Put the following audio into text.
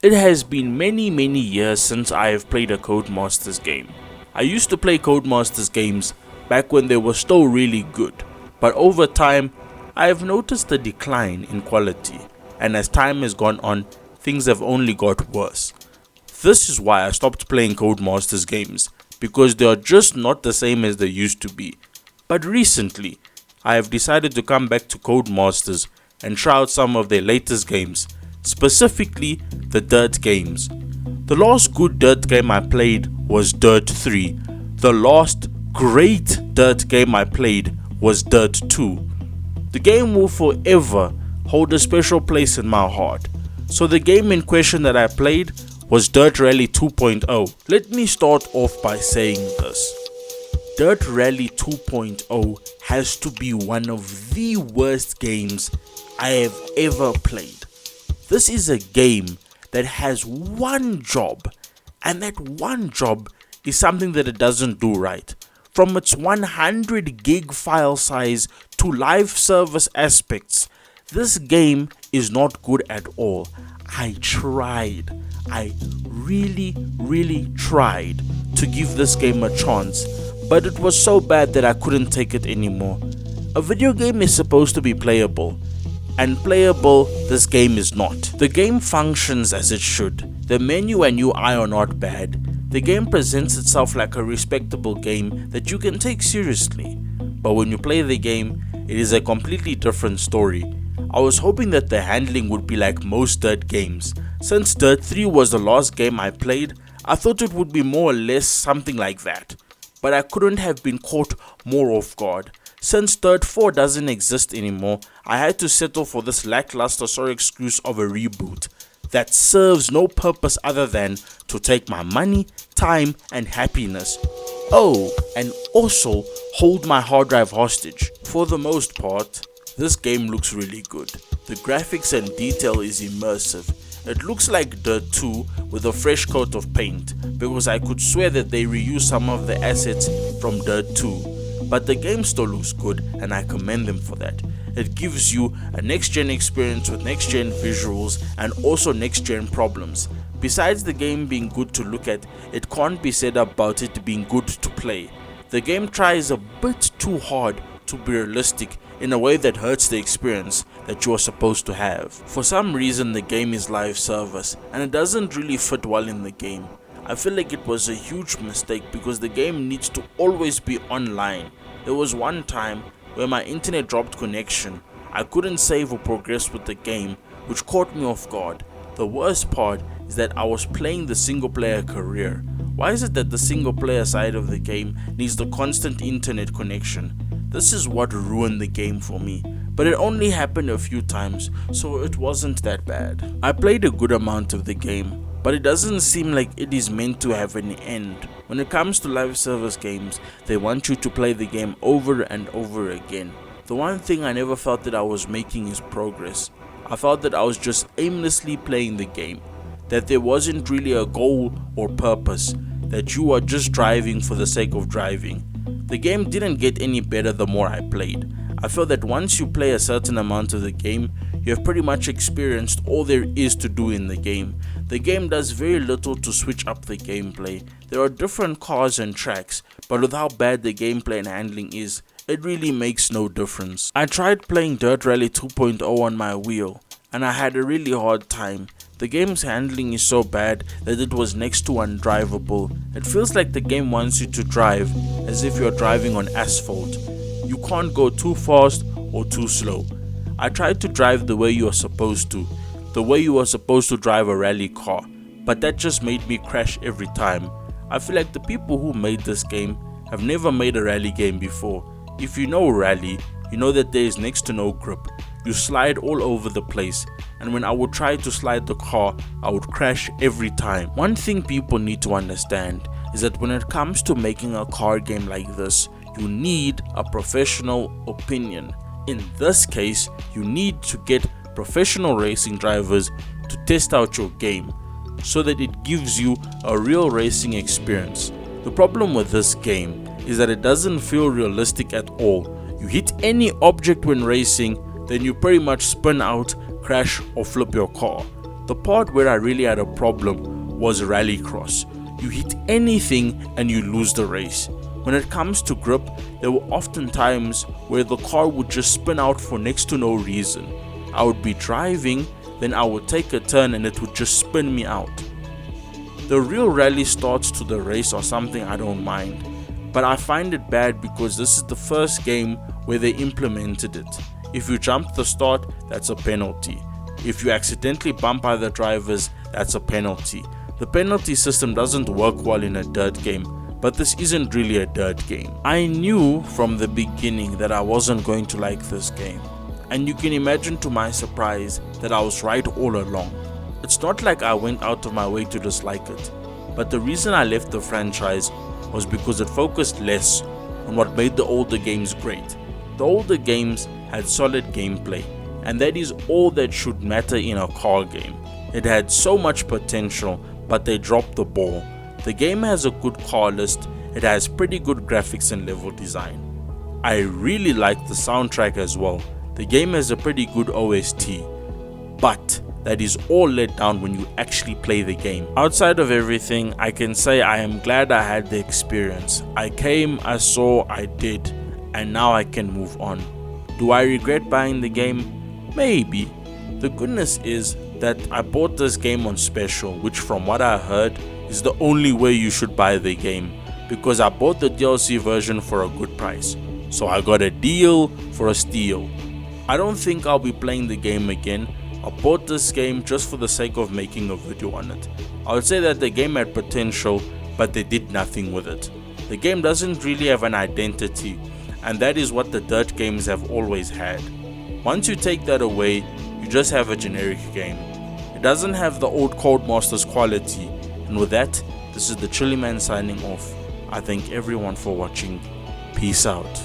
It has been many years since I have played a Codemasters game. I used to play Codemasters games back when they were still really good, but over time I have noticed a decline in quality, and as time has gone on, things have only got worse. This is why I stopped playing Codemasters games, because they are just not the same as they used to be. But recently, I have decided to come back to Codemasters and try out some of their latest games, specifically the Dirt games. The last good Dirt game I played was Dirt 3. The last great Dirt game I played was Dirt 2. The game will forever hold a special place in my heart. So the game in question that I played was Dirt Rally 2.0. Let me start off by saying this. Dirt Rally 2.0 has to be one of the worst games I have ever played. This is a game that has one job, and that one job is something that it doesn't do right. From its 100 gig file size to live service aspects, this game is not good at all. I really tried to give this game a chance, but it was so bad that I couldn't take it anymore. A video game is supposed to be playable, and playable this game is not. The game functions as it should. The menu and UI are not bad. The game presents itself like a respectable game that you can take seriously. But when you play the game, it is a completely different story. I was hoping that the handling would be like most Dirt games. Since Dirt 3 was the last game I played, I thought it would be more or less something like that. But I couldn't have been caught more off guard. Since Dirt 4 doesn't exist anymore, I had to settle for this lackluster excuse of a reboot that serves no purpose other than to take my money, time and happiness. Oh, and also hold my hard drive hostage. For the most part, this game looks really good. The graphics and detail is immersive. It looks like Dirt 2 with a fresh coat of paint, because I could swear that they reused some of the assets from Dirt 2. But the game still looks good, and I commend them for that. It gives you a next-gen experience with next-gen visuals and also next-gen problems. Besides the game being good to look at, it can't be said about it being good to play. The game tries a bit too hard to be realistic in a way that hurts the experience that you are supposed to have. For some reason, the game is live service, and it doesn't really fit well in the game. I feel like it was a huge mistake because the game needs to always be online. There was one time where my internet dropped connection. I couldn't save or progress with the game, which caught me off guard. The worst part is that I was playing the single player career. Why is it that the single player side of the game needs the constant internet connection? This is what ruined the game for me. But it only happened a few times, so it wasn't that bad. I played a good amount of the game, but it doesn't seem like it is meant to have an end. When it comes to live service games, they want you to play the game over and over again. The one thing I never felt that I was making is progress. I felt that I was just aimlessly playing the game, that there wasn't really a goal or purpose, that you are just driving for the sake of driving. The game didn't get any better the more I played. I feel that once you play a certain amount of the game, you have pretty much experienced all there is to do in the game. The game does very little to switch up the gameplay. There are different cars and tracks, but with how bad the gameplay and handling is, it really makes no difference. I tried playing Dirt Rally 2.0 on my wheel, and I had a really hard time. The game's handling is so bad that it was next to undrivable. It feels like the game wants you to drive as if you're driving on asphalt. You can't go too fast or too slow. I tried to drive the way you are supposed to, the way you are supposed to drive a rally car, but that just made me crash every time. I feel like the people who made this game have never made a rally game before. If you know rally, you know that there is next to no grip. You slide all over the place, and when I would try to slide the car, I would crash every time. One thing people need to understand is that when it comes to making a car game like this, you need a professional opinion. In this case, you need to get professional racing drivers to test out your game so that it gives you a real racing experience. The problem with this game is that it doesn't feel realistic at all. You hit any object when racing, then you pretty much spin out, crash or flip your car. The part where I really had a problem was Rallycross. You hit anything and you lose the race. When it comes to grip, there were often times where the car would just spin out for next to no reason. I would be driving, then I would take a turn and it would just spin me out. The real rally starts to the race or something I don't mind, but I find it bad because this is the first game where they implemented it. If you jump the start, that's a penalty. If you accidentally bump other drivers, that's a penalty. The penalty system doesn't work well in a dirt game, but this isn't really a dirt game. I knew from the beginning that I wasn't going to like this game, and you can imagine to my surprise that I was right all along. It's not like I went out of my way to dislike it, but the reason I left the franchise was because it focused less on what made the older games great. The older games had solid gameplay, and that is all that should matter in a car game. It had so much potential, but they dropped the ball. The game has a good car list, it has pretty good graphics and level design. I really like the soundtrack as well. The game has a pretty good OST, but that is all let down when you actually play the game. Outside of everything, I can say I am glad I had the experience. I came, I saw, I did, and now I can move on. Do I regret buying the game? Maybe. The goodness is that I bought this game on special, which from what I heard is the only way you should buy the game, because I bought the DLC version for a good price. So I got a deal for a steal. I don't think I'll be playing the game again. I bought this game just for the sake of making a video on it. I would say that the game had potential, but they did nothing with it. The game doesn't really have an identity, and that is what the dirt games have always had. Once you take that away, you just have a generic game. It doesn't have the old Codemasters quality, and with that, this is the Chilly Man signing off. I thank everyone for watching. Peace out.